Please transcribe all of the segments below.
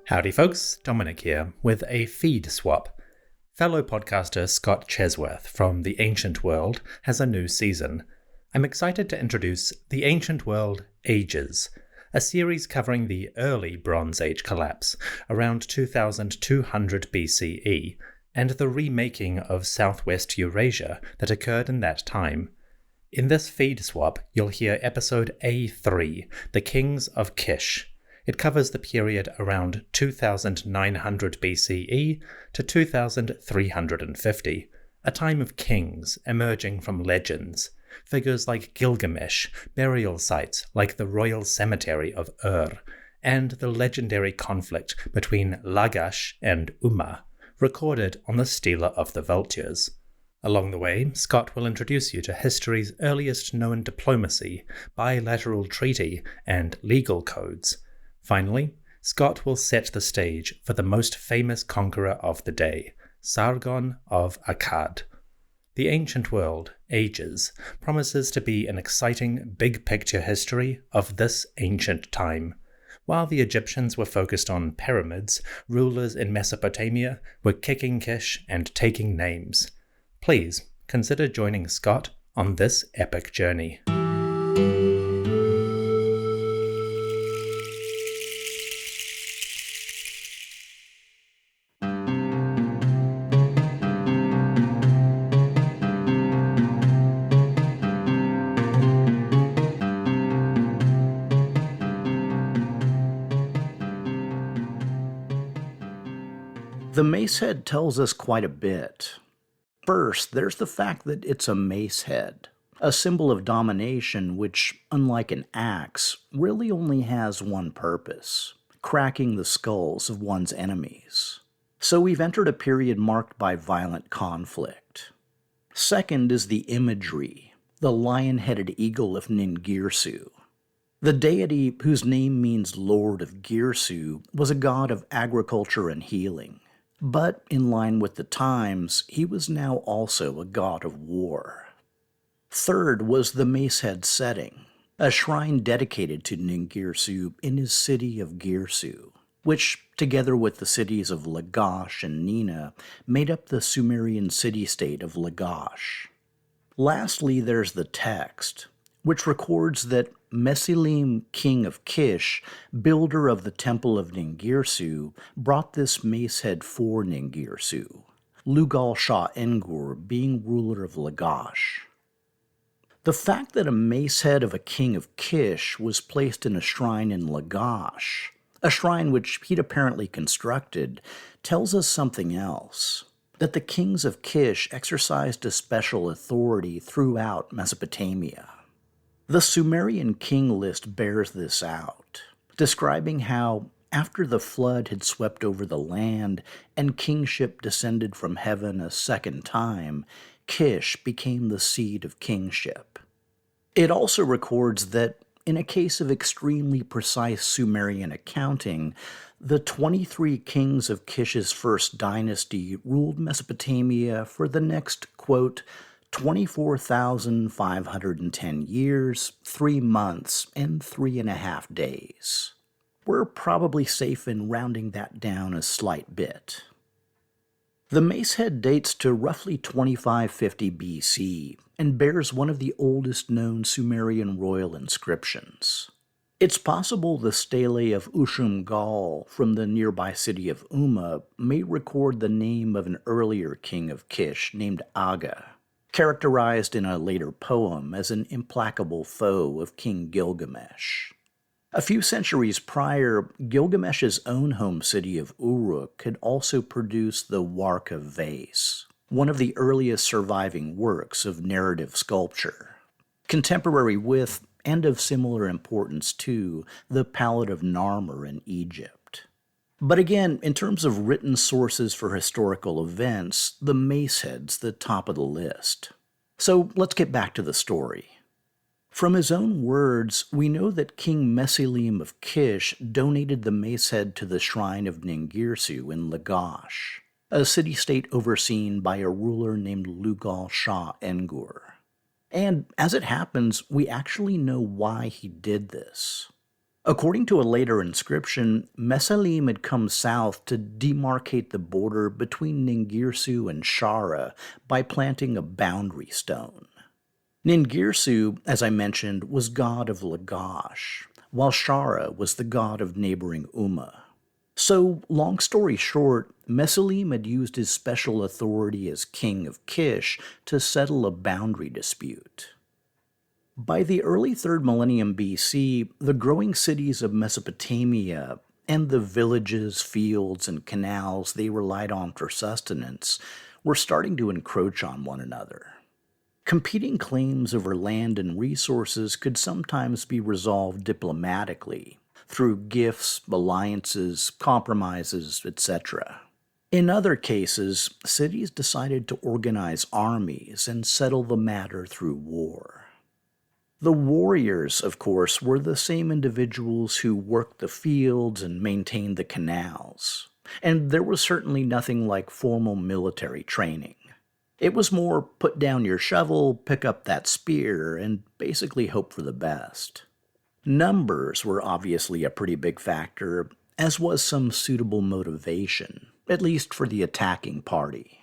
Howdy folks, Dominic here with a feed swap. Fellow podcaster Scott Chesworth from The Ancient World has a new season. I'm excited to introduce The Ancient World Ages, a series covering the early Bronze Age collapse around 2200 BCE and the remaking of Southwest Eurasia that occurred in that time. In this feed swap, you'll hear episode A3, The Kings of Kish. It covers the period around 2900 BCE to 2350, a time of kings emerging from legends, figures like Gilgamesh, burial sites like the royal cemetery of and the legendary conflict between Lagash and Umma, recorded on the Stela of the Vultures. Along the way, Scott will introduce you to history's earliest known diplomacy, bilateral treaty, and legal codes. Finally, Scott will set the stage for the most famous conqueror of the day, Sargon of Akkad. The Ancient World, Ages, promises to be an exciting big-picture history of this ancient time. While the Egyptians were focused on pyramids, rulers in Mesopotamia were kicking Kish and taking names. Please consider joining Scott on this epic journey. The mace head tells us quite a bit. First, there's the fact that it's a mace head, a symbol of domination which, unlike an axe, really only has one purpose: cracking the skulls of one's enemies. So we've entered a period marked by violent conflict. Second is the imagery, the lion-headed eagle of Ningirsu. The deity, whose name means Lord of Girsu, was a god of agriculture and healing. But, in line with the times, he was now also a god of war. Third was the Macehead setting, a shrine dedicated to Ningirsu in his city of Girsu, which, together with the cities of Lagash and Nina, made up the Sumerian city-state of Lagash. Lastly, there's the text, which records that Mesilim, king of Kish, builder of the temple of Ningirsu, brought this macehead for Ningirsu, Lugal Shah Engur being ruler of Lagash. The fact that a macehead of a king of Kish was placed in a shrine in Lagash, a shrine which he'd apparently constructed, tells us something else: that the kings of Kish exercised a special authority throughout Mesopotamia. The Sumerian king list bears this out, describing how, after the flood had swept over the land and kingship descended from heaven a second time, Kish became the seat of kingship. It also records that, in a case of extremely precise Sumerian accounting, the 23 kings of Kish's first dynasty ruled Mesopotamia for the next, quote, 24,510 years, 3 months, and 3.5 days. We're probably safe in rounding that down a slight bit. The macehead dates to roughly 2550 BC and bears one of the oldest known Sumerian royal inscriptions. It's possible the stele of Ushum-Gal from the nearby city of Umma may record the name of an earlier king of Kish named Aga, characterized in a later poem as an implacable foe of King Gilgamesh. A few centuries prior, Gilgamesh's own home city of Uruk had also produced the Warka vase, one of the earliest surviving works of narrative sculpture, contemporary with, and of similar importance to, the Palette of Narmer in Egypt. But again, in terms of written sources for historical events, the macehead's the top of the list. So let's get back to the story. From his own words, we know that King Mesilim of Kish donated the macehead to the shrine of Ningirsu in Lagash, a city-state overseen by a ruler named Lugal Shah Engur. And as it happens, we actually know why he did this. According to a later inscription, Mesalim had come south to demarcate the border between Ningirsu and Shara by planting a boundary stone. Ningirsu, as I mentioned, was god of Lagash, while Shara was the god of neighboring Umma. So, long story short, Mesalim had used his special authority as king of Kish to settle a boundary dispute. By the early 3rd millennium BC, the growing cities of Mesopotamia and the villages, fields, and canals they relied on for sustenance were starting to encroach on one another. Competing claims over land and resources could sometimes be resolved diplomatically, through gifts, alliances, compromises, etc. In other cases, cities decided to organize armies and settle the matter through war. The warriors, of course, were the same individuals who worked the fields and maintained the canals, and there was certainly nothing like formal military training. It was more put down your shovel, pick up that spear, and basically hope for the best. Numbers were obviously a pretty big factor, as was some suitable motivation, at least for the attacking party.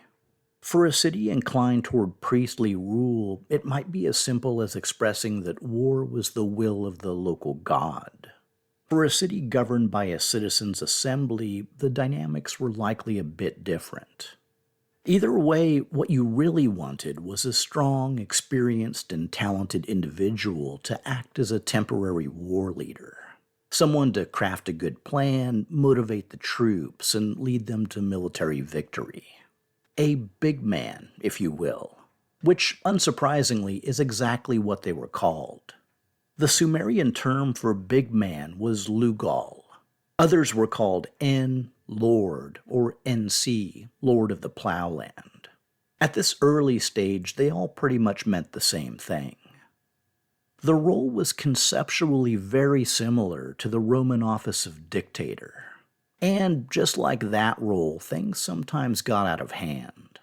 For a city inclined toward priestly rule, it might be as simple as expressing that war was the will of the local god. For a city governed by a citizens' assembly, the dynamics were likely a bit different. Either way, what you really wanted was a strong, experienced, and talented individual to act as a temporary war leader. Someone to craft a good plan, motivate the troops, and lead them to military victory. A big man, if you will, which, unsurprisingly, is exactly what they were called. The Sumerian term for big man was Lugal. Others were called En, Lord, or NC, Lord of the Plowland. At this early stage, they all pretty much meant the same thing. The role was conceptually very similar to the Roman office of dictator. And just like that role, things sometimes got out of hand.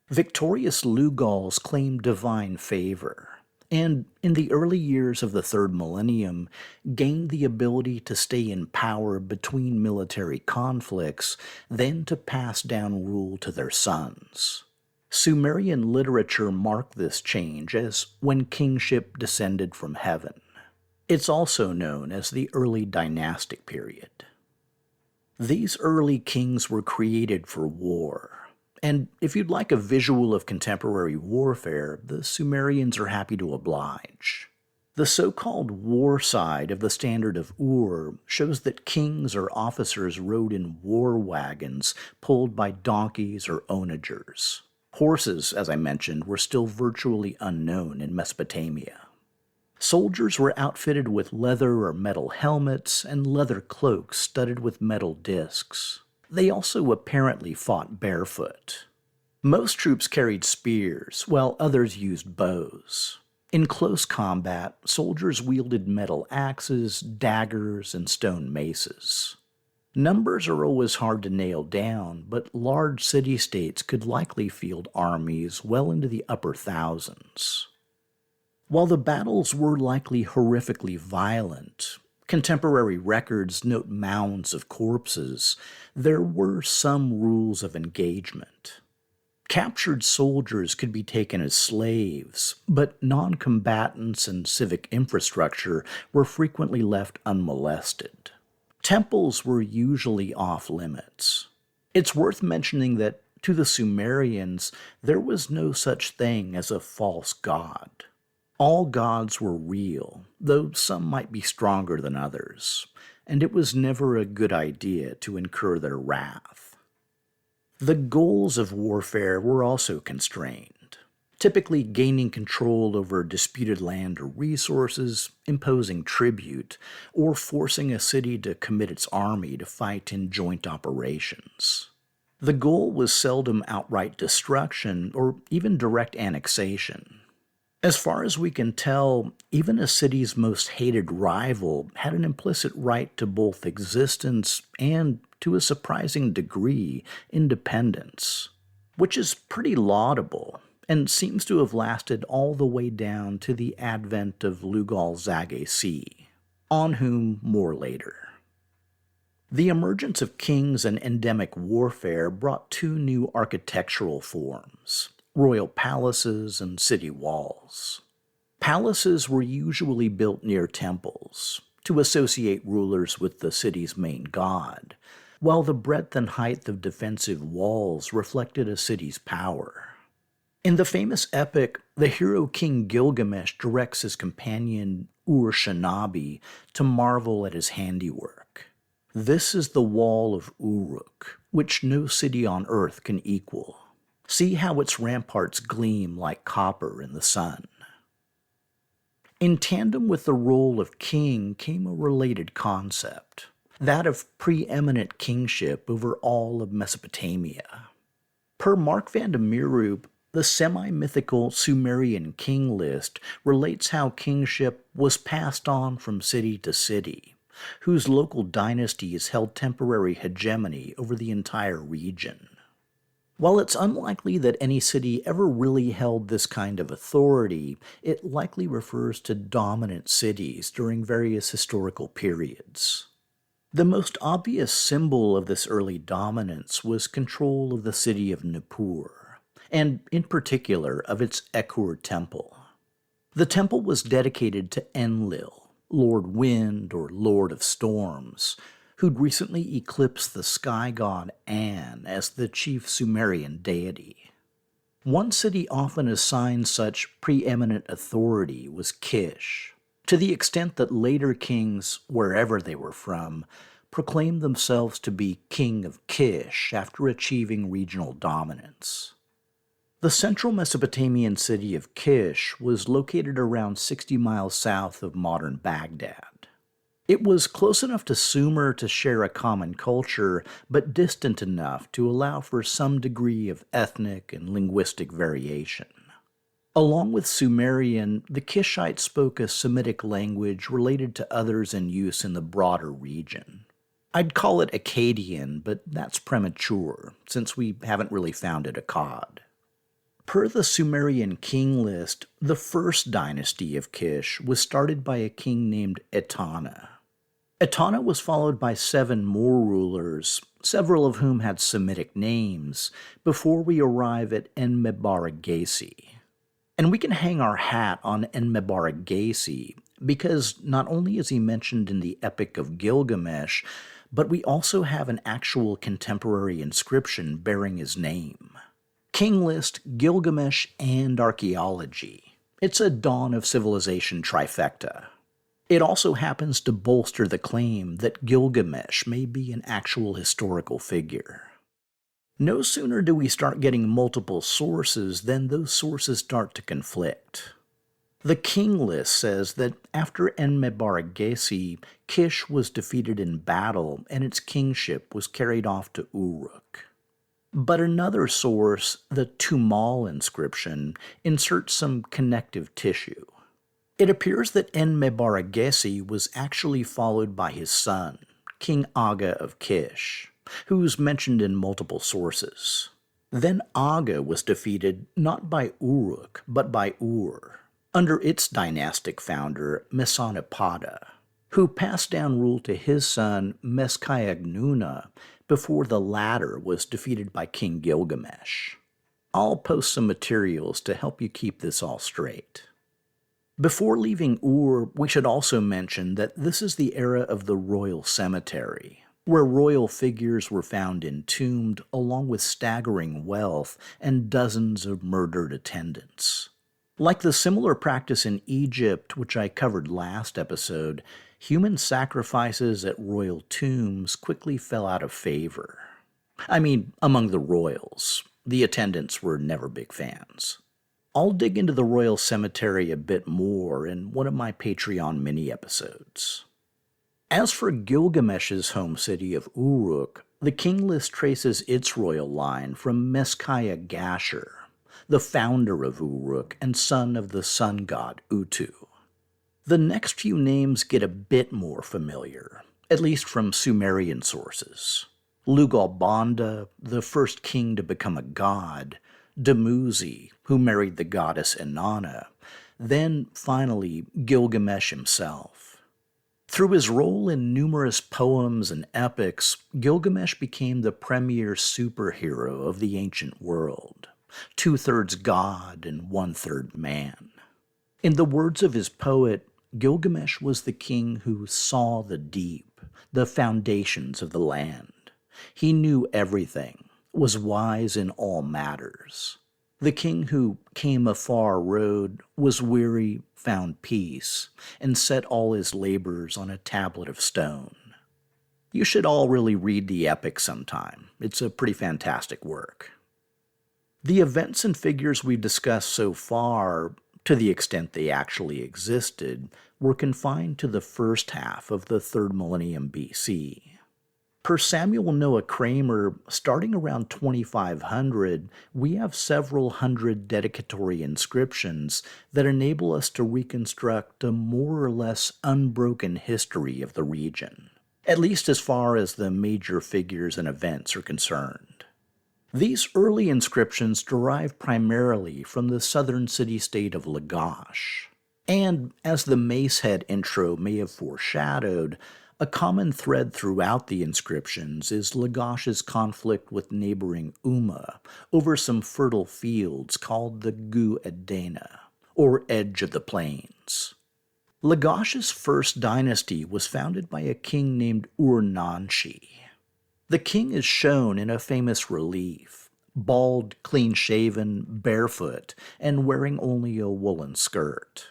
Victorious Lugals claimed divine favor, and in the early years of the 3rd millennium, gained the ability to stay in power between military conflicts, then to pass down rule to their sons. Sumerian literature marked this change as when kingship descended from heaven. It's also known as the Early Dynastic Period. These early kings were created for war, and if you'd like a visual of contemporary warfare, the Sumerians are happy to oblige. The so-called war side of the Standard of Ur shows that kings or officers rode in war wagons pulled by donkeys or onagers. Horses, as I mentioned, were still virtually unknown in Mesopotamia. Soldiers were outfitted with leather or metal helmets and leather cloaks studded with metal discs. They also apparently fought barefoot. Most troops carried spears, while others used bows. In close combat, soldiers wielded metal axes, daggers, and stone maces. Numbers are always hard to nail down, but large city-states could likely field armies well into the upper thousands. While the battles were likely horrifically violent, contemporary records note mounds of corpses, there were some rules of engagement. Captured soldiers could be taken as slaves, but non-combatants and civic infrastructure were frequently left unmolested. Temples were usually off-limits. It's worth mentioning that, to the Sumerians, there was no such thing as a false god. All gods were real, though some might be stronger than others, and it was never a good idea to incur their wrath. The goals of warfare were also constrained, typically gaining control over disputed land or resources, imposing tribute, or forcing a city to commit its army to fight in joint operations. The goal was seldom outright destruction or even direct annexation. As far as we can tell, even a city's most hated rival had an implicit right to both existence and, to a surprising degree, independence, which is pretty laudable and seems to have lasted all the way down to the advent of Lugal Zagai. on whom more later. The emergence of kings and endemic warfare brought two new architectural forms: royal palaces and city walls. Palaces were usually built near temples to associate rulers with the city's main god, while the breadth and height of defensive walls reflected a city's power. In the famous epic, the hero King Gilgamesh directs his companion Ur-Shanabi to marvel at his handiwork. This is the wall of Uruk, which no city on earth can equal. See how its ramparts gleam like copper in the sun. In tandem with the role of king came a related concept, that of preeminent kingship over all of Mesopotamia. Per Mark van der Meerup, the semi-mythical Sumerian king list relates how kingship was passed on from city to city, whose local dynasties held temporary hegemony over the entire region. While it's unlikely that any city ever really held this kind of authority, it likely refers to dominant cities during various historical periods. The most obvious symbol of this early dominance was control of the city of Nippur, and in particular of its Ekur temple. The temple was dedicated to Enlil, Lord Wind or Lord of Storms, who'd recently eclipsed the sky god An as the chief Sumerian deity. One city often assigned such preeminent authority was Kish, to the extent that later kings, wherever they were from, proclaimed themselves to be King of Kish after achieving regional dominance. The central Mesopotamian city of Kish was located around 60 miles south of modern Baghdad. It was close enough to Sumer to share a common culture, but distant enough to allow for some degree of ethnic and linguistic variation. Along with Sumerian, the Kishites spoke a Semitic language related to others in use in the broader region. I'd call it Akkadian, but that's premature, since we haven't really found it Akkad. Per the Sumerian king list, the first dynasty of Kish was started by a king named Etana. Etana was followed by 7 more rulers, several of whom had Semitic names, before we arrive at Enmebaragesi. And we can hang our hat on Enmebaragesi because not only is he mentioned in the Epic of Gilgamesh, but we also have an actual contemporary inscription bearing his name. King list, Gilgamesh, and archaeology. It's a dawn of civilization trifecta. It also happens to bolster the claim that Gilgamesh may be an actual historical figure. No sooner do we start getting multiple sources than those sources start to conflict. The king list says that after Enmebaragesi, Kish was defeated in battle and its kingship was carried off to Uruk. But another source, the Tumal inscription, inserts some connective tissue. It appears that Enmebaragesi was actually followed by his son, King Aga of Kish, who's mentioned in multiple sources. Then Aga was defeated not by Uruk, but by Ur, under its dynastic founder, Mesanipada, who passed down rule to his son, Meskayagnuna, before the latter was defeated by King Gilgamesh. I'll post some materials to help you keep this all straight. Before leaving Ur, we should also mention that this is the era of the royal cemetery, where royal figures were found entombed along with staggering wealth and dozens of murdered attendants. Like the similar practice in Egypt, which I covered last episode, human sacrifices at royal tombs quickly fell out of favor. I mean, among the royals. The attendants were never big fans. I'll dig into the royal cemetery a bit more in one of my Patreon mini-episodes. As for Gilgamesh's home city of Uruk, the king list traces its royal line from Meskaya Gasher, the founder of Uruk and son of the sun god Utu. The next few names get a bit more familiar, at least from Sumerian sources. Lugalbanda, the first king to become a god, Dumuzi, who married the goddess Inanna, then, finally, Gilgamesh himself. Through his role in numerous poems and epics, Gilgamesh became the premier superhero of the ancient world, two-thirds god and one-third man. In the words of his poet, Gilgamesh was the king who saw the deep, the foundations of the land. He knew everything, was wise in all matters. The king who came afar rode, was weary, found peace, and set all his labors on a tablet of stone. You should all really read the epic sometime. It's a pretty fantastic work. The events and figures we've discussed so far, to the extent they actually existed, were confined to the first half of the 3rd millennium BC. Per Samuel Noah Kramer, starting around 2500, we have several hundred dedicatory inscriptions that enable us to reconstruct a more or less unbroken history of the region, at least as far as the major figures and events are concerned. These early inscriptions derive primarily from the southern city-state of Lagash, and, as the Macehead intro may have foreshadowed, a common thread throughout the inscriptions is Lagash's conflict with neighboring Umma over some fertile fields called the Gu Edena, or Edge of the Plains. Lagash's first dynasty was founded by a king named Ur-Namshi. The king is shown in a famous relief, bald, clean-shaven, barefoot, and wearing only a woolen skirt.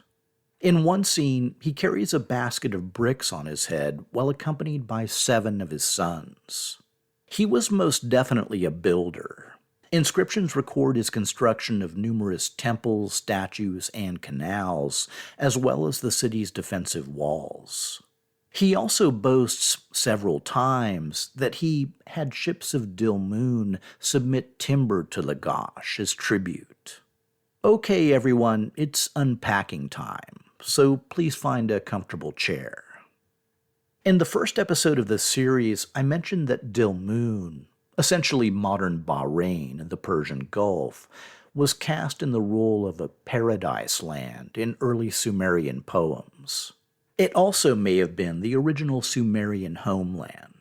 In one scene, he carries a basket of bricks on his head while accompanied by 7 of his sons. He was most definitely a builder. Inscriptions record his construction of numerous temples, statues, and canals, as well as the city's defensive walls. He also boasts several times that he had ships of Dilmun submit timber to Lagash as tribute. Okay, everyone, it's unpacking time, so please find a comfortable chair. In the first episode of this series, I mentioned that Dilmun, essentially modern Bahrain in the Persian Gulf, was cast in the role of a paradise land in early Sumerian poems. It also may have been the original Sumerian homeland.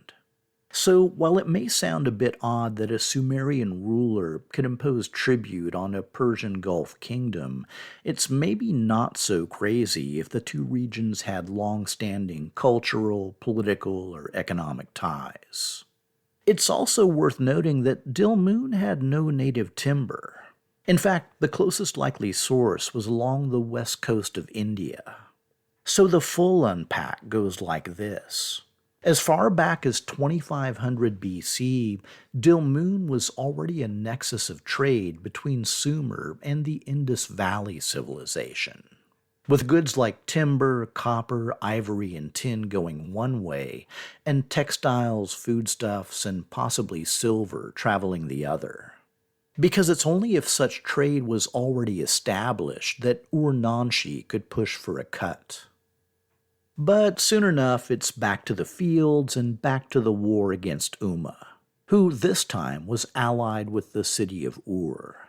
So, while it may sound a bit odd that a Sumerian ruler could impose tribute on a Persian Gulf kingdom, it's maybe not so crazy if the two regions had long-standing cultural, political, or economic ties. It's also worth noting that Dilmun had no native timber. In fact, the closest likely source was along the west coast of India. So the full unpack goes like this. As far back as 2500 BC, Dilmun was already a nexus of trade between Sumer and the Indus Valley civilization, with goods like timber, copper, ivory, and tin going one way, and textiles, foodstuffs, and possibly silver traveling the other. Because it's only if such trade was already established that Ur-Namshi could push for a cut. But soon enough, it's back to the fields and back to the war against Umma, who this time was allied with the city of Ur.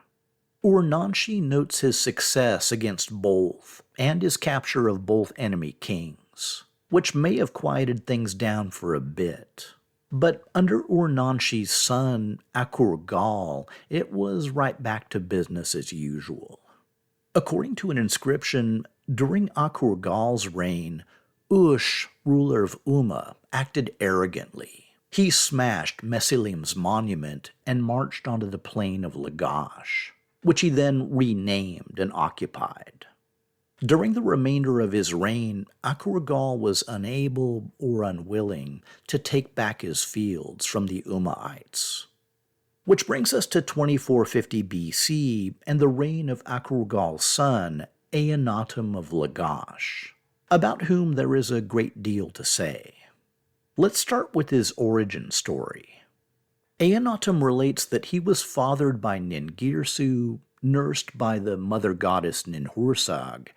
Ur-Namshi notes his success against both and his capture of both enemy kings, which may have quieted things down for a bit. But under Ur-Namshi's son, Akur-Gal, it was right back to business as usual. According to an inscription, during Akur-Gal's reign, Ush, ruler of Umma, acted arrogantly. He smashed Mesilim's monument and marched onto the plain of Lagash, which he then renamed and occupied. During the remainder of his reign, Akur-Gal was unable or unwilling to take back his fields from the Ummaites. Which brings us to 2450 BC and the reign of Akur-Gal's son, Eannatum of Lagash, about whom there is a great deal to say. Let's start with his origin story. Eannatum relates that he was fathered by Ningirsu, nursed by the mother goddess Ninhursag,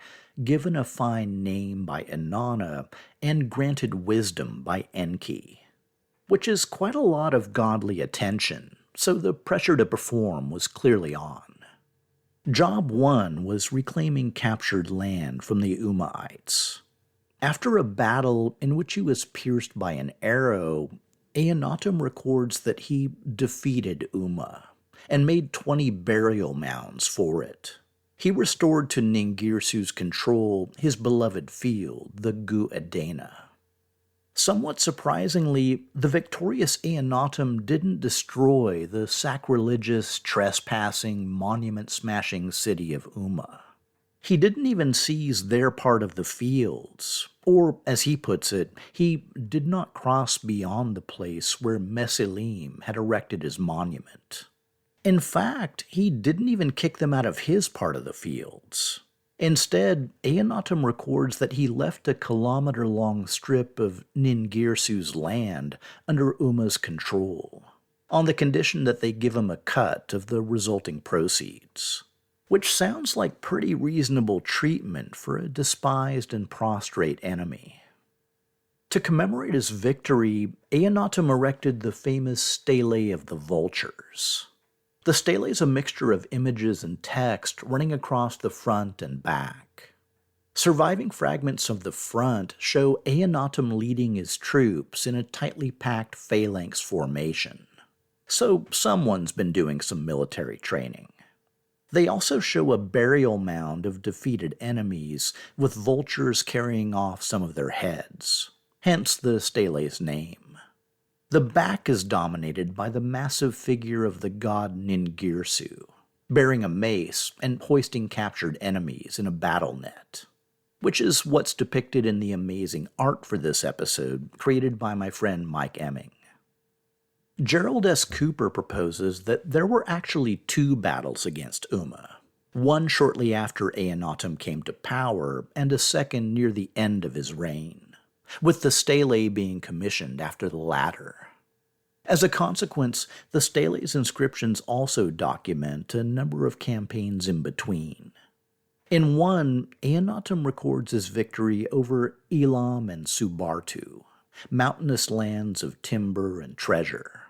given a fine name by Inanna, and granted wisdom by Enki, which is quite a lot of godly attention, so the pressure to perform was clearly on. Job 1 was reclaiming captured land from the Ummaites. After a battle in which he was pierced by an arrow, Akhenaten records that he defeated Umma and made 20 burial mounds for it. He restored to Ningirsu's control his beloved field, the Gu Edena. Somewhat surprisingly, the victorious Akhenaten didn't destroy the sacrilegious, trespassing, monument-smashing city of Umma. He didn't even seize their part of the fields, or, as he puts it, he did not cross beyond the place where Mesilim had erected his monument. In fact, he didn't even kick them out of his part of the fields. Instead, Akhenaten records that he left a kilometer-long strip of Ningirsu's land under Umma's control, on the condition that they give him a cut of the resulting proceeds, which sounds like pretty reasonable treatment for a despised and prostrate enemy. To commemorate his victory, Akhenaten erected the famous Stela of the Vultures. The stele is a mixture of images and text running across the front and back. Surviving fragments of the front show Akhenaten leading his troops in a tightly packed phalanx formation. So someone's been doing some military training. They also show a burial mound of defeated enemies, with vultures carrying off some of their heads, hence the stele's name. The back is dominated by the massive figure of the god Ningirsu, bearing a mace and hoisting captured enemies in a battle net, which is what's depicted in the amazing art for this episode created by my friend Mike Emming. Gerald S. Cooper proposes that there were actually 2 battles against Umma, one shortly after Akhenaten came to power and a second near the end of his reign, with the stele being commissioned after the latter. As a consequence, the stele's inscriptions also document a number of campaigns in between. In one, Akhenaten records his victory over Elam and Subartu, mountainous lands of timber and treasure.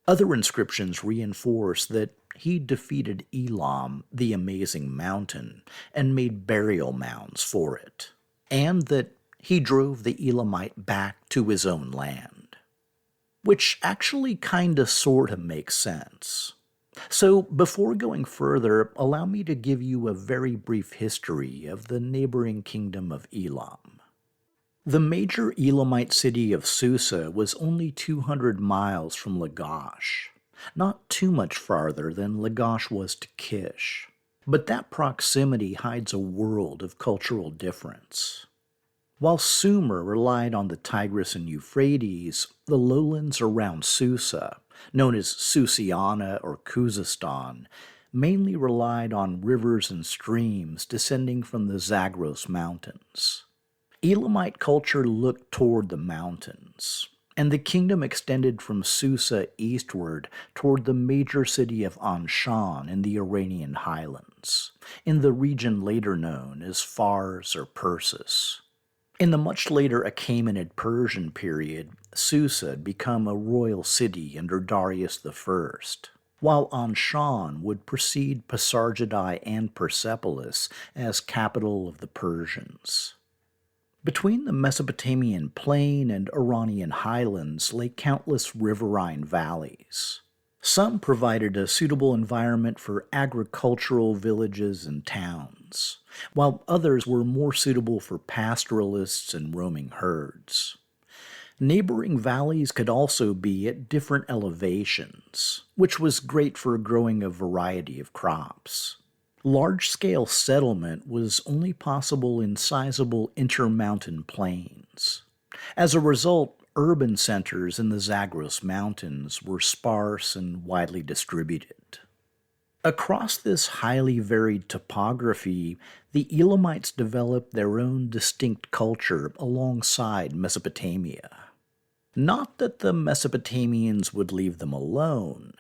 Other inscriptions reinforce that he defeated Elam, the amazing mountain, and made burial mounds for it, and that he drove the Elamite back to his own land. Which actually kinda sorta makes sense. So before going further, allow me to give you a very brief history of the neighboring kingdom of Elam. The major Elamite city of Susa was only 200 miles from Lagash, not too much farther than Lagash was to Kish, but that proximity hides a world of cultural difference. While Sumer relied on the Tigris and Euphrates, the lowlands around Susa, known as Susiana or Khuzestan, mainly relied on rivers and streams descending from the Zagros Mountains. Elamite culture looked toward the mountains, and the kingdom extended from Susa eastward toward the major city of Anshan in the Iranian highlands, in the region later known as Fars or Persis. In the much later Achaemenid Persian period, Susa had become a royal city under Darius I, while Anshan would precede Pasargadae and Persepolis as capital of the Persians. Between the Mesopotamian plain and Iranian highlands lay countless riverine valleys. Some provided a suitable environment for agricultural villages and towns, while others were more suitable for pastoralists and roaming herds. Neighboring valleys could also be at different elevations, which was great for growing a variety of crops. Large-scale settlement was only possible in sizable intermountain plains. As a result, urban centers in the Zagros Mountains were sparse and widely distributed. Across this highly varied topography, the Elamites developed their own distinct culture alongside Mesopotamia. Not that the Mesopotamians would leave them alone,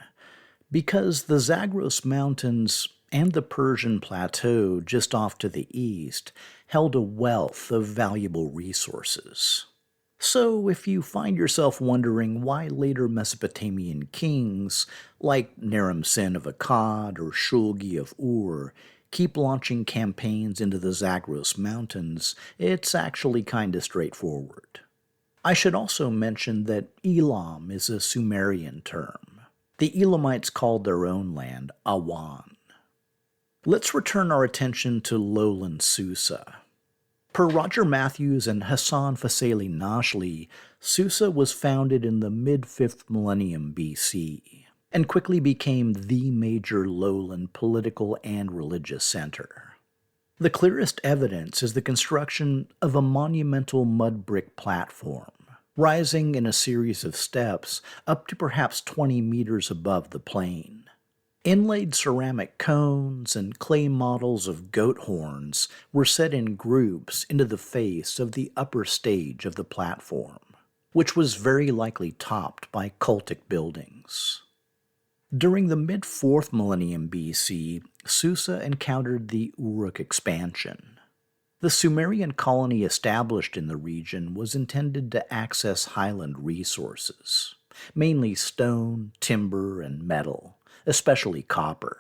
because the Zagros Mountains and the Persian plateau just off to the east held a wealth of valuable resources. So if you find yourself wondering why later Mesopotamian kings, like Naram-Sin of Akkad or Shulgi of Ur, keep launching campaigns into the Zagros Mountains, it's actually kinda straightforward. I should also mention that Elam is a Sumerian term. The Elamites called their own land Awan. Let's return our attention to lowland Susa. Per Roger Matthews and Hassan Faseli Nashli, Susa was founded in the mid-5th millennium BC, and quickly became the major lowland political and religious center. The clearest evidence is the construction of a monumental mud brick platform, rising in a series of steps up to perhaps 20 meters above the plain. Inlaid ceramic cones and clay models of goat horns were set in groups into the face of the upper stage of the platform, which was very likely topped by cultic buildings. During the mid-4th millennium BC, Susa encountered the Uruk expansion. The Sumerian colony established in the region was intended to access highland resources, mainly stone, timber, and metal, especially copper.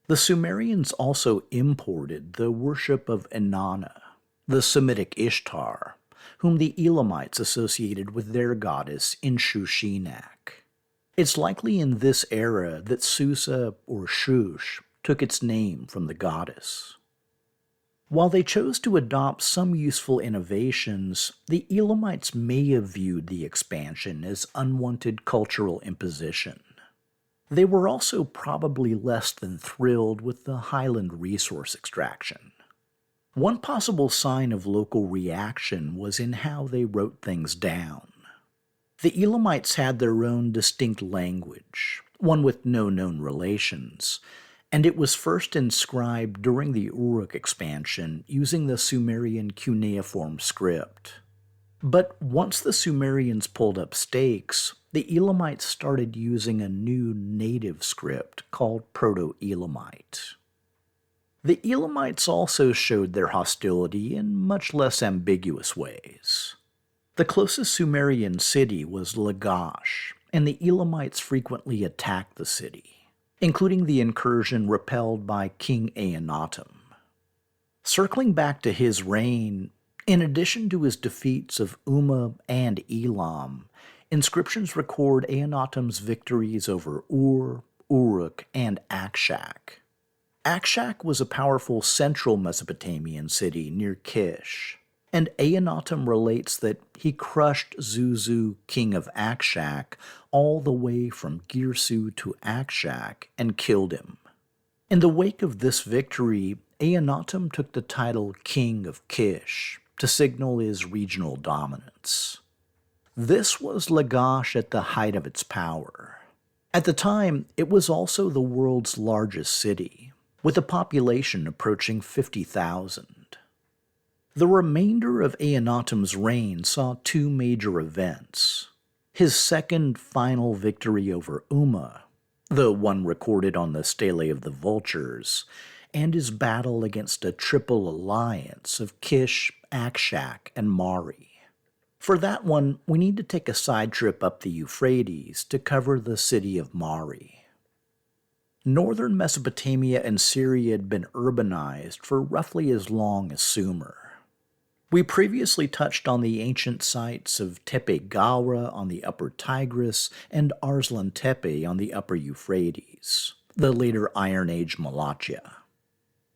The Sumerians also imported the worship of Inanna, the Semitic Ishtar, whom the Elamites associated with their goddess Inshushinak. It's likely in this era that Susa, or Shush, took its name from the goddess. While they chose to adopt some useful innovations, the Elamites may have viewed the expansion as unwanted cultural imposition. They were also probably less than thrilled with the highland resource extraction. One possible sign of local reaction was in how they wrote things down. The Elamites had their own distinct language, one with no known relations, and it was first inscribed during the Uruk expansion using the Sumerian cuneiform script. But once the Sumerians pulled up stakes, the Elamites started using a new native script called Proto-Elamite. The Elamites also showed their hostility in much less ambiguous ways. The closest Sumerian city was Lagash, and the Elamites frequently attacked the city, including the incursion repelled by King Eannatum. Circling back to his reign, in addition to his defeats of Umma and Elam, inscriptions record Eannatum's victories over Ur, Uruk, and Akshak. Akshak was a powerful central Mesopotamian city near Kish, and Eannatum relates that he crushed Zuzu, king of Akshak, all the way from Girsu to Akshak and killed him. In the wake of this victory, Eannatum took the title King of Kish to signal his regional dominance. This was Lagash at the height of its power. At the time, it was also the world's largest city, with a population approaching 50,000. The remainder of Eannatum's reign saw two major events. His second final victory over Umma, the one recorded on the Stela of the Vultures, and his battle against a triple alliance of Kish, Akshak, and Mari. For that one, we need to take a side trip up the Euphrates to cover the city of Mari. Northern Mesopotamia and Syria had been urbanized for roughly as long as Sumer. We previously touched on the ancient sites of Tepe Gawra on the upper Tigris and Arslan Tepe on the upper Euphrates, the later Iron Age Malatya.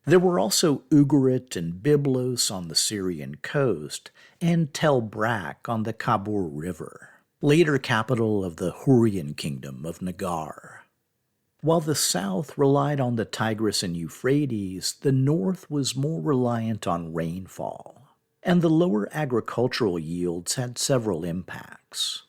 There were also Ugarit and Byblos on the Syrian coast, and Tel Brak on the Kabur River, later capital of the Hurrian kingdom of Nagar. While the south relied on the Tigris and Euphrates, the north was more reliant on rainfall, and the lower agricultural yields had several impacts.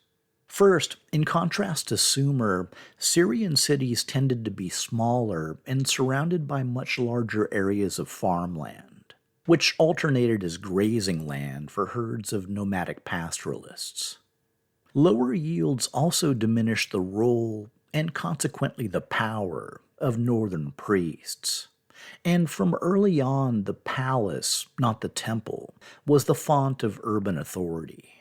First, in contrast to Sumer, Syrian cities tended to be smaller and surrounded by much larger areas of farmland, which alternated as grazing land for herds of nomadic pastoralists. Lower yields also diminished the role, and consequently the power, of northern priests. And from early on, the palace, not the temple, was the font of urban authority.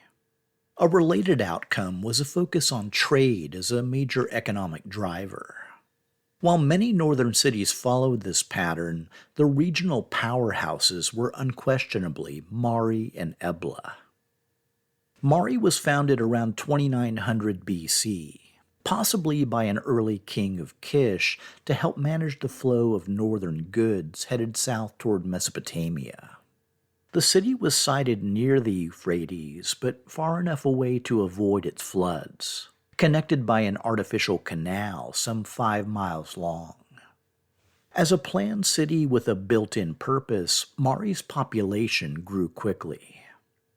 A related outcome was a focus on trade as a major economic driver. While many northern cities followed this pattern, the regional powerhouses were unquestionably Mari and Ebla. Mari was founded around 2900 BC, possibly by an early king of Kish to help manage the flow of northern goods headed south toward Mesopotamia. The city was sited near the Euphrates, but far enough away to avoid its floods, connected by an artificial canal some 5 miles long. As a planned city with a built-in purpose, Mari's population grew quickly.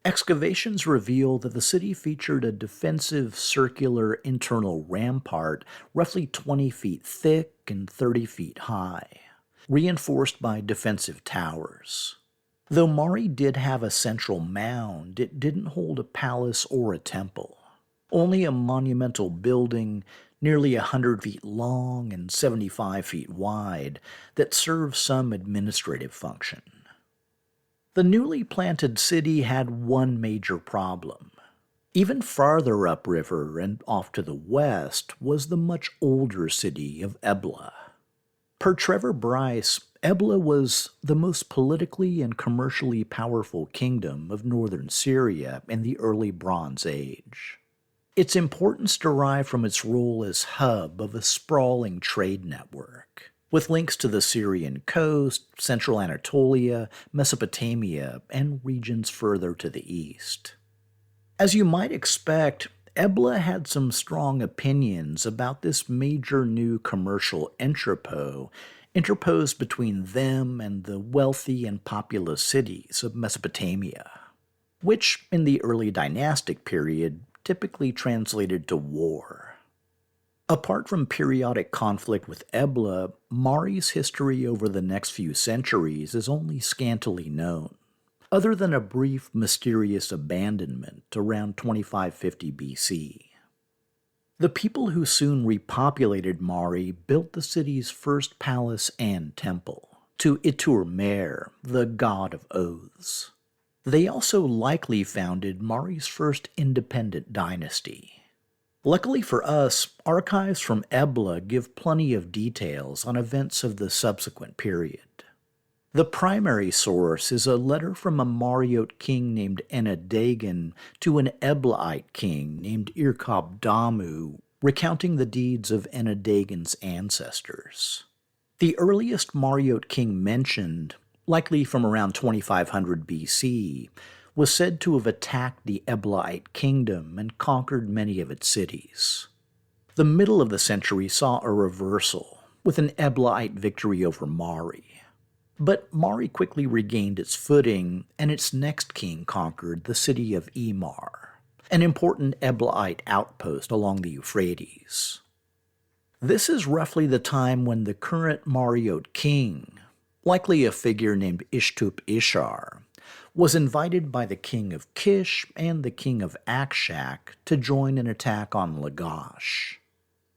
Excavations reveal that the city featured a defensive circular internal rampart roughly 20 feet thick and 30 feet high, reinforced by defensive towers. Though Mari did have a central mound, it didn't hold a palace or a temple, only a monumental building nearly 100 feet long and 75 feet wide that served some administrative function. The newly planted city had one major problem. Even farther upriver and off to the west was the much older city of Ebla. Per Trevor Bryce, Ebla was the most politically and commercially powerful kingdom of northern Syria in the early Bronze Age. Its importance derived from its role as hub of a sprawling trade network, with links to the Syrian coast, central Anatolia, Mesopotamia, and regions further to the east. As you might expect, Ebla had some strong opinions about this major new commercial entrepot interposed between them and the wealthy and populous cities of Mesopotamia, which in the early dynastic period typically translated to war. Apart from periodic conflict with Ebla, Mari's history over the next few centuries is only scantily known, other than a brief, mysterious abandonment around 2550 BC. The people who soon repopulated Mari built the city's first palace and temple, to Itur-Mer, the god of oaths. They also likely founded Mari's first independent dynasty. Luckily for us, archives from Ebla give plenty of details on events of the subsequent period. The primary source is a letter from a Mariot king named Enadagan to an Eblaite king named Irkab-Damu, recounting the deeds of Enadagan's ancestors. The earliest Mariot king mentioned, likely from around 2500 BC, was said to have attacked the Eblaite kingdom and conquered many of its cities. The middle of the century saw a reversal, with an Eblaite victory over Mari. But Mari quickly regained its footing, and its next king conquered the city of Emar, an important Eblaite outpost along the Euphrates. This is roughly the time when the current Mariot king, likely a figure named Ishtup-Ishar, was invited by the king of Kish and the king of Akshak to join an attack on Lagash.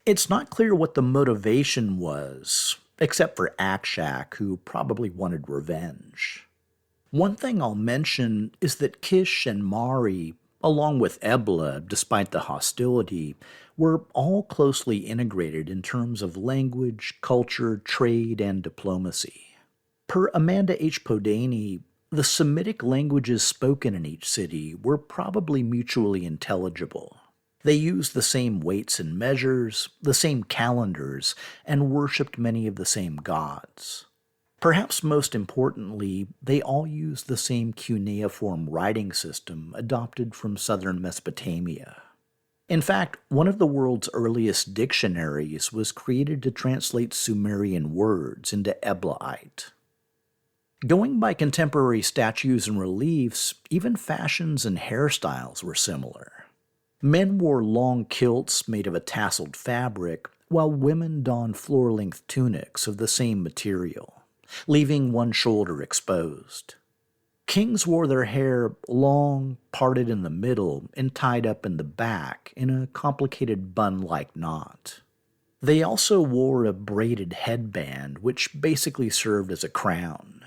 It's not clear what the motivation was, except for Akshak, who probably wanted revenge. One thing I'll mention is that Kish and Mari, along with Ebla, despite the hostility, were all closely integrated in terms of language, culture, trade, and diplomacy. Per Amanda H. Podany, the Semitic languages spoken in each city were probably mutually intelligible. They used the same weights and measures, the same calendars, and worshipped many of the same gods. Perhaps most importantly, they all used the same cuneiform writing system adopted from southern Mesopotamia. In fact, one of the world's earliest dictionaries was created to translate Sumerian words into Eblaite. Going by contemporary statues and reliefs, even fashions and hairstyles were similar. Men wore long kilts made of a tasseled fabric, while women donned floor-length tunics of the same material, leaving one shoulder exposed. Kings wore their hair long, parted in the middle, and tied up in the back in a complicated bun-like knot. They also wore a braided headband, which basically served as a crown.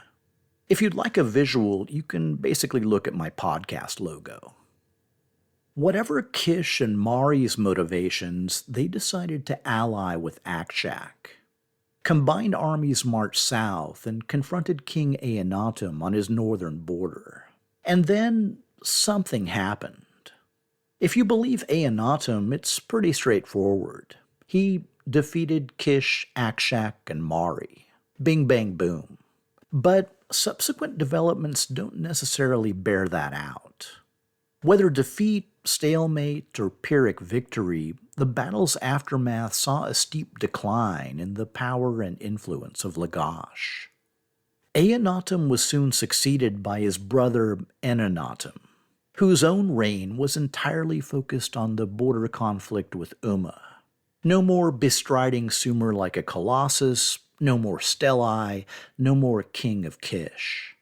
If you'd like a visual, you can basically look at my podcast logo. Whatever Kish and Mari's motivations, they decided to ally with Akshak. Combined armies marched south and confronted King Eannatum on his northern border. And then something happened. If you believe Eannatum, it's pretty straightforward. He defeated Kish, Akshak, and Mari. Bing, bang, boom. But subsequent developments don't necessarily bear that out. Whether defeat, stalemate, or Pyrrhic victory, the battle's aftermath saw a steep decline in the power and influence of Lagash. Eannatum was soon succeeded by his brother Enannatum, whose own reign was entirely focused on the border conflict with Umma. No more bestriding Sumer like a colossus, no more Stelae, no more King of Kish.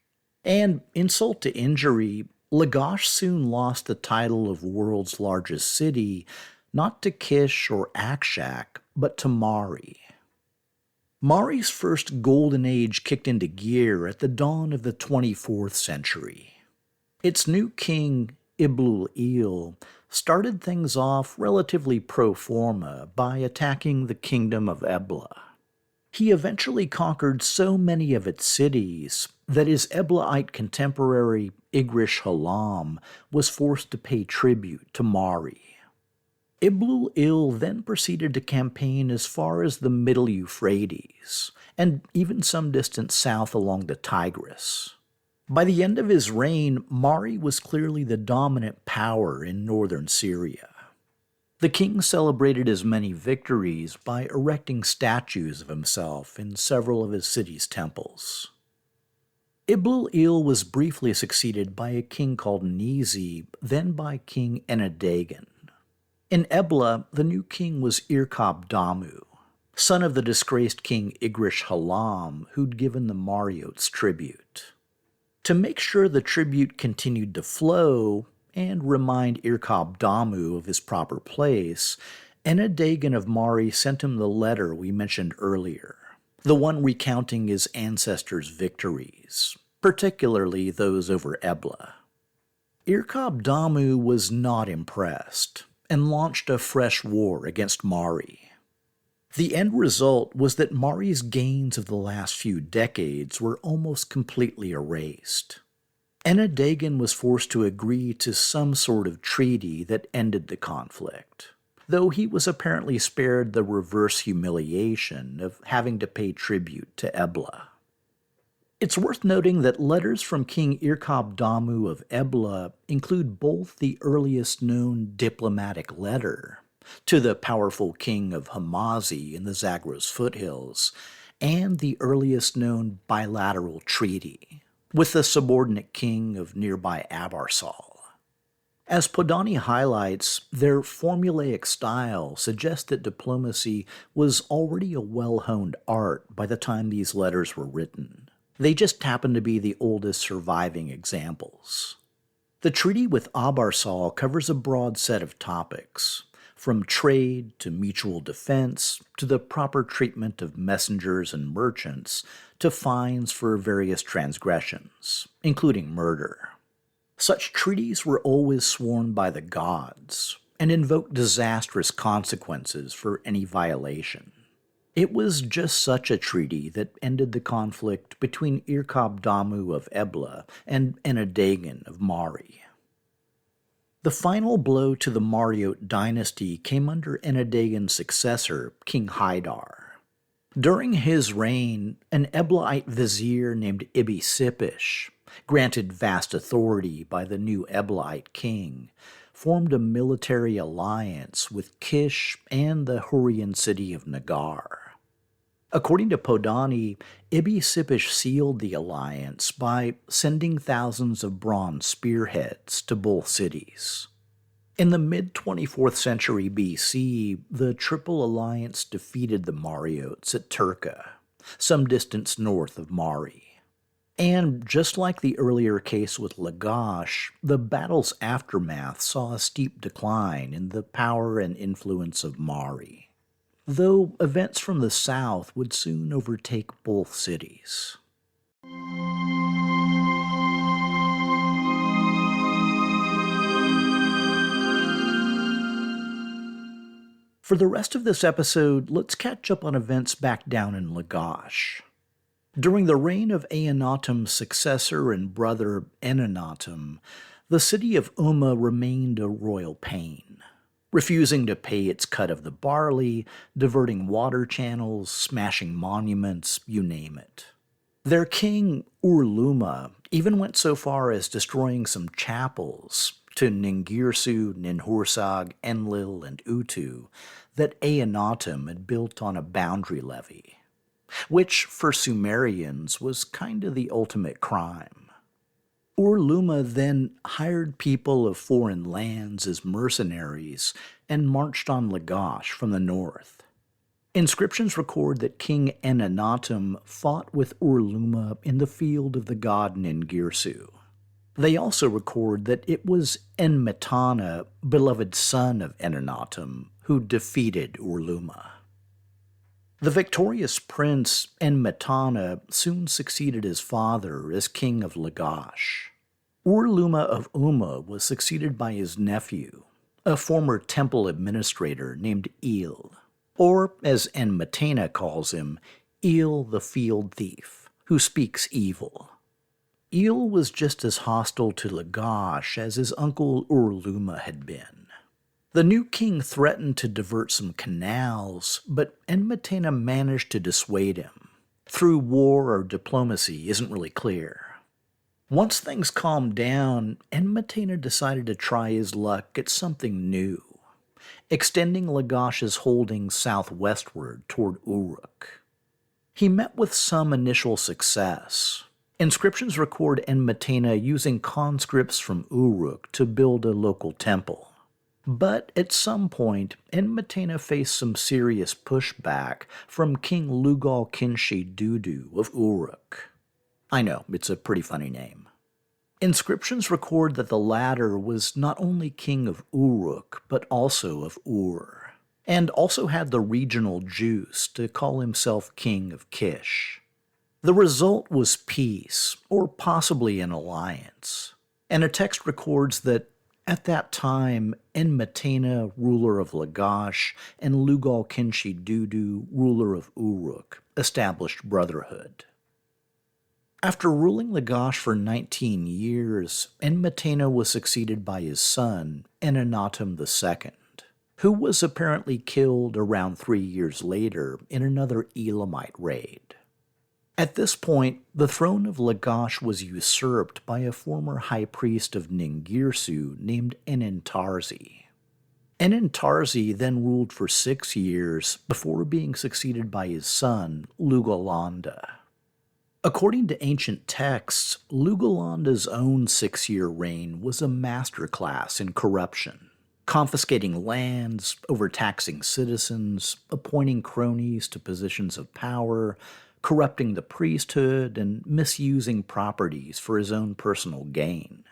And insult to injury, Lagash soon lost the title of world's largest city, not to Kish or Akshak, but to Mari. Mari's first golden age kicked into gear at the dawn of the 24th century. Its new king, Iblul-Il, started things off relatively pro forma by attacking the kingdom of Ebla. He eventually conquered so many of its cities that his Eblaite contemporary Igrish-Halam was forced to pay tribute to Mari. Iblul-Il then proceeded to campaign as far as the middle Euphrates, and even some distance south along the Tigris. By the end of his reign, Mari was clearly the dominant power in northern Syria. The king celebrated his many victories by erecting statues of himself in several of his city's temples. Iblul-Il was briefly succeeded by a king called Nizi, then by King Enadagan. In Ebla, the new king was Irkab-Damu, son of the disgraced king Igrish-Halam, who'd given the Mariotes tribute. To make sure the tribute continued to flow, and remind Irkab-Damu of his proper place, Enadagan of Mari sent him the letter we mentioned earlier, the one recounting his ancestors' victories, particularly those over Ebla. Irkab-Damu was not impressed, and launched a fresh war against Mari. The end result was that Mari's gains of the last few decades were almost completely erased. Enadagan was forced to agree to some sort of treaty that ended the conflict, though he was apparently spared the reverse humiliation of having to pay tribute to Ebla. It's worth noting that letters from King Irkab-Damu of Ebla include both the earliest known diplomatic letter to the powerful king of Hamazi in the Zagros foothills, and the earliest known bilateral treaty with the subordinate king of nearby Abarsal. As Podani highlights, their formulaic style suggests that diplomacy was already a well-honed art by the time these letters were written. They just happen to be the oldest surviving examples. The treaty with Abarsal covers a broad set of topics, from trade to mutual defense to the proper treatment of messengers and merchants to fines for various transgressions, including murder. Such treaties were always sworn by the gods and invoked disastrous consequences for any violation. It was just such a treaty that ended the conflict between Irkab-Damu of Ebla and Enadagan of Mari. The final blow to the Mariote dynasty came under Enadagan's successor, King Haidar. During his reign, an Eblaite vizier named Ibbi-Sipish, granted vast authority by the new Eblaite king, formed a military alliance with Kish and the Hurrian city of Nagar. According to Podani, Ibbi-Sipish sealed the alliance by sending thousands of bronze spearheads to both cities. In the mid-24th century BC, the Triple Alliance defeated the Mariotes at Turka, some distance north of Mari. And just like the earlier case with Lagash, the battle's aftermath saw a steep decline in the power and influence of Mari, though events from the south would soon overtake both cities. For the rest of this episode, let's catch up on events back down in Lagash. During the reign of Akhenaten's successor and brother Akhenaten, the city of Umma remained a royal pain, refusing to pay its cut of the barley, diverting water channels, smashing monuments, you name it. Their king, Urluma, even went so far as destroying some chapels to Ningirsu, Ninhursag, Enlil, and Utu that Akhenaten had built on a boundary levee, which for Sumerians was kind of the ultimate crime. Urluma then hired people of foreign lands as mercenaries and marched on Lagash from the north. Inscriptions record that King Akhenaten fought with Urluma in the field of the god Ningirsu. They also record that it was Enmetana, beloved son of Akhenaten, who defeated Urluma. The victorious prince Enmetana soon succeeded his father as king of Lagash. Urluma of Umma was succeeded by his nephew, a former temple administrator named Eel, or as Enmetana calls him, Eel the field thief, who speaks evil. Eel was just as hostile to Lagash as his uncle Urluma had been. The new king threatened to divert some canals, but Enmetana managed to dissuade him. Through war or diplomacy isn't really clear. Once things calmed down, Enmetana decided to try his luck at something new, extending Lagash's holdings southwestward toward Uruk. He met with some initial success. Inscriptions record Enmetana using conscripts from Uruk to build a local temple. But at some point, Enmetana faced some serious pushback from King Lugal-Kinshi Dudu of Uruk. I know, it's a pretty funny name. Inscriptions record that the latter was not only king of Uruk, but also of Ur, and also had the regional juice to call himself King of Kish. The result was peace, or possibly an alliance, and a text records that at that time, Enmetana, ruler of Lagash, and Lugal-Kinshi Dudu, ruler of Uruk, established brotherhood. After ruling Lagash for 19 years, Enmetana was succeeded by his son, Akhenaten II, who was apparently killed around 3 years later in another Elamite raid. At this point, the throne of Lagash was usurped by a former high priest of Ningirsu named Enentarzi. Enentarzi then ruled for 6 years before being succeeded by his son, Lugalanda. According to ancient texts, Lugalanda's own 6-year reign was a masterclass in corruption, confiscating lands, overtaxing citizens, appointing cronies to positions of power, corrupting the priesthood, and misusing properties for his own personal gain.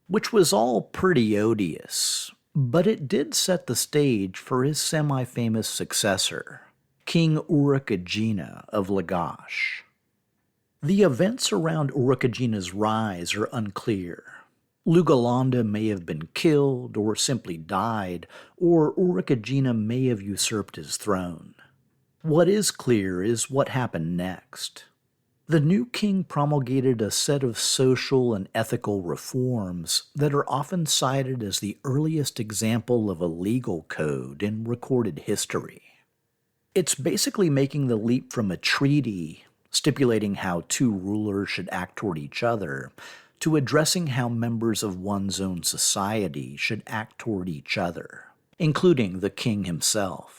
Which was all pretty odious, but it did set the stage for his semi-famous successor, King Urukagina of Lagash. The events around Urukagina's rise are unclear. Lugalanda may have been killed or simply died, or Urukagina may have usurped his throne. What is clear is what happened next. The new king promulgated a set of social and ethical reforms that are often cited as the earliest example of a legal code in recorded history. It's basically making the leap from a treaty, stipulating how two rulers should act toward each other, to addressing how members of one's own society should act toward each other, including the king himself.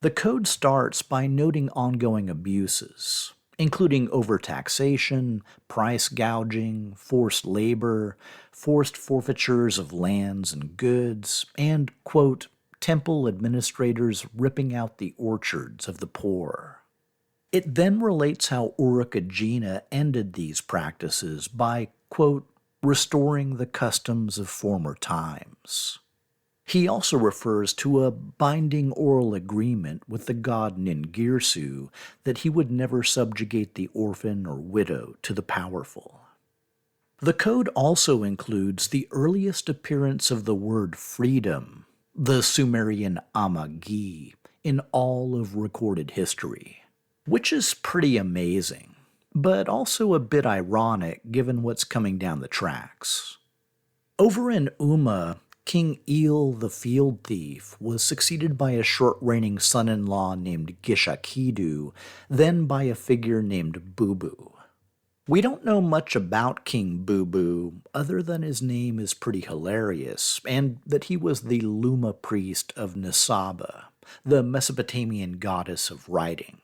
The code starts by noting ongoing abuses, including overtaxation, price gouging, forced labor, forced forfeitures of lands and goods, and, quote, temple administrators ripping out the orchards of the poor. It then relates how Urukagina ended these practices by, quote, restoring the customs of former times. He also refers to a binding oral agreement with the god Ningirsu that he would never subjugate the orphan or widow to the powerful. The code also includes the earliest appearance of the word freedom, the Sumerian Amagi, in all of recorded history, which is pretty amazing, but also a bit ironic given what's coming down the tracks. Over in Umma, King Eel the Field Thief was succeeded by a short-reigning son-in-law named Gishakidu, then by a figure named Bubu. We don't know much about King Bubu, other than his name is pretty hilarious, and that he was the Luma priest of Nisaba, the Mesopotamian goddess of writing.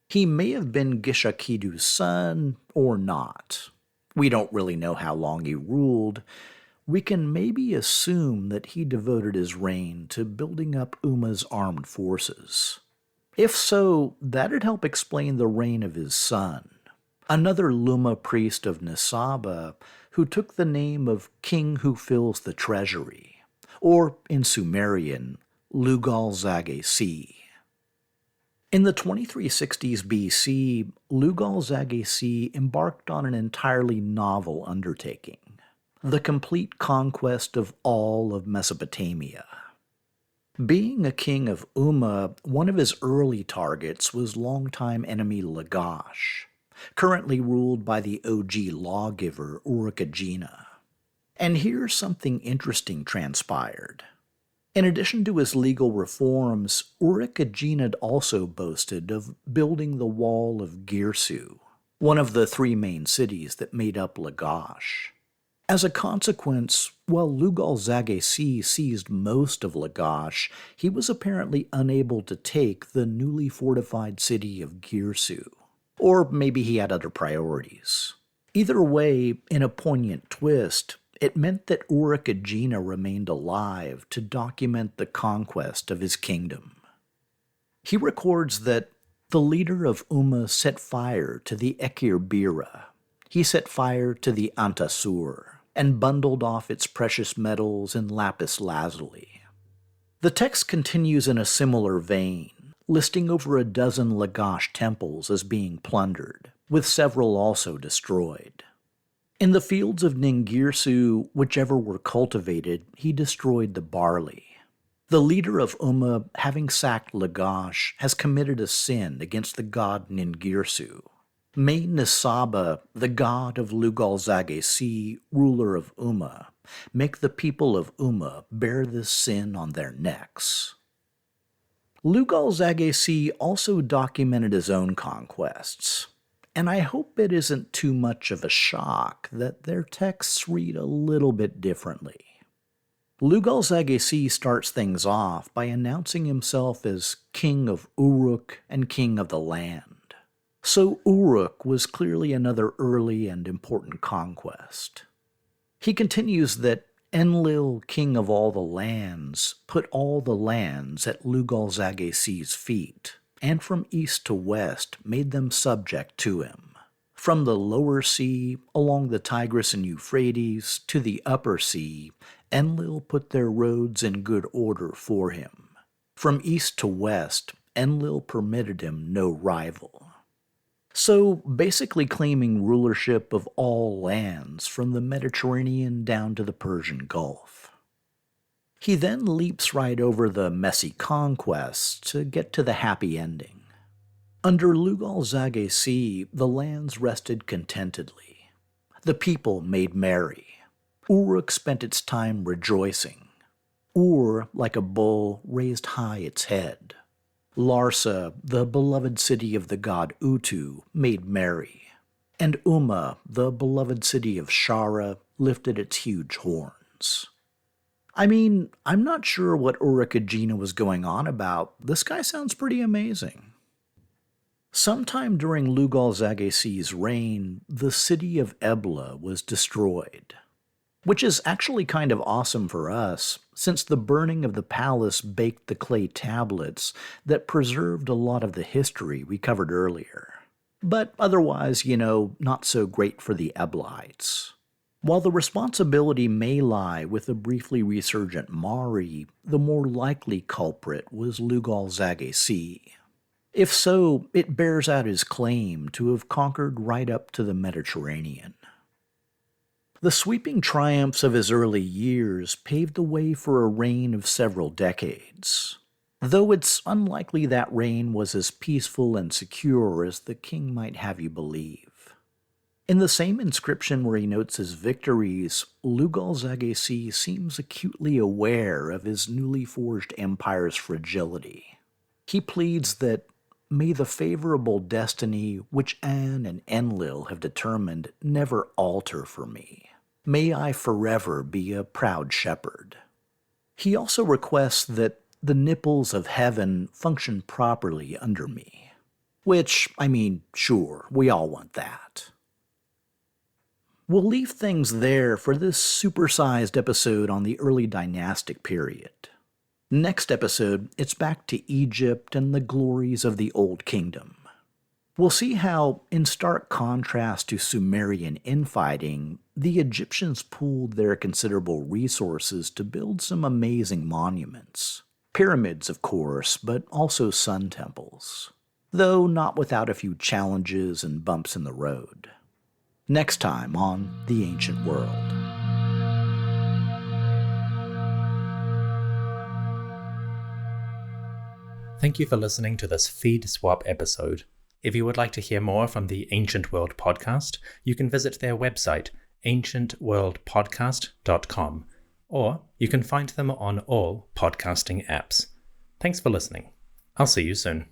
He may have been Gishakidu's son, or not. We don't really know how long he ruled. We can maybe assume that he devoted his reign to building up Umma's armed forces. If so, that'd help explain the reign of his son, another Luma priest of Nisaba who took the name of King Who Fills the Treasury, or in Sumerian, Lugal-Zagai-C. In the 2360s BC, Lugal-Zagai-C embarked on an entirely novel undertaking, the complete conquest of all of Mesopotamia. Being a king of Umma, one of his early targets was longtime enemy Lagash, currently ruled by the OG lawgiver Urukagina. And here's something interesting transpired. In addition to his legal reforms, Urukagina had also boasted of building the Wall of Girsu, one of the three main cities that made up Lagash. As a consequence, while Lugal-Zagai-C seized most of Lagash, he was apparently unable to take the newly fortified city of Girsu. Or maybe he had other priorities. Either way, in a poignant twist, it meant that Urukagina remained alive to document the conquest of his kingdom. He records that the leader of Umma set fire to the Ekir Bira. He set fire to the Antasur, and bundled off its precious metals in lapis lazuli. The text continues in a similar vein, listing over a dozen Lagash temples as being plundered, with several also destroyed. In the fields of Ningirsu, whichever were cultivated, he destroyed the barley. The leader of Umma, having sacked Lagash, has committed a sin against the god Ningirsu. May Nisaba, the god of Lugal-Zagai-C, ruler of Umma, make the people of Umma bear this sin on their necks. Lugal-Zagai-C also documented his own conquests, and I hope it isn't too much of a shock that their texts read a little bit differently. Lugal-Zagai-C starts things off by announcing himself as King of Uruk and King of the land. So Uruk was clearly another early and important conquest. He continues that Enlil, king of all the lands, put all the lands at Lugal-Zagai-C's feet, and from east to west made them subject to him. From the lower sea, along the Tigris and Euphrates, to the upper sea, Enlil put their roads in good order for him. From east to west, Enlil permitted him no rival. So basically claiming rulership of all lands from the Mediterranean down to the Persian Gulf. He then leaps right over the messy conquests to get to the happy ending. Under Lugal-Zagai-C, the lands rested contentedly. The people made merry. Uruk spent its time rejoicing. Ur, like a bull, raised high its head. Larsa, the beloved city of the god Utu, made merry, and Umma, the beloved city of Shara, lifted its huge horns. I mean, I'm not sure what Urukagina was going on about. This guy sounds pretty amazing. Sometime during Lugal-Zagai-C's reign, the city of Ebla was destroyed, which is actually kind of awesome for us, since the burning of the palace baked the clay tablets that preserved a lot of the history we covered earlier. But otherwise, not so great for the Eblahites. While the responsibility may lie with the briefly resurgent Mari, the more likely culprit was Lugal-Zagai-C. If so, it bears out his claim to have conquered right up to the Mediterranean. The sweeping triumphs of his early years paved the way for a reign of several decades, though it's unlikely that reign was as peaceful and secure as the king might have you believe. In the same inscription where he notes his victories, Lugal-Zaggisi seems acutely aware of his newly forged empire's fragility. He pleads that, "May the favorable destiny which An and Enlil have determined never alter for me. May I forever be a proud shepherd." He also requests that the nipples of heaven function properly under me. Which, sure, we all want that. We'll leave things there for this supersized episode on the Early Dynastic Period. Next episode, it's back to Egypt and the glories of the Old Kingdom. We'll see how, in stark contrast to Sumerian infighting, the Egyptians pooled their considerable resources to build some amazing monuments. Pyramids, of course, but also sun temples. Though not without a few challenges and bumps in the road. Next time on The Ancient World. Thank you for listening to this feed swap episode. If you would like to hear more from the Ancient World podcast, you can visit their website, ancientworldpodcast.com, or you can find them on all podcasting apps. Thanks for listening. I'll see you soon.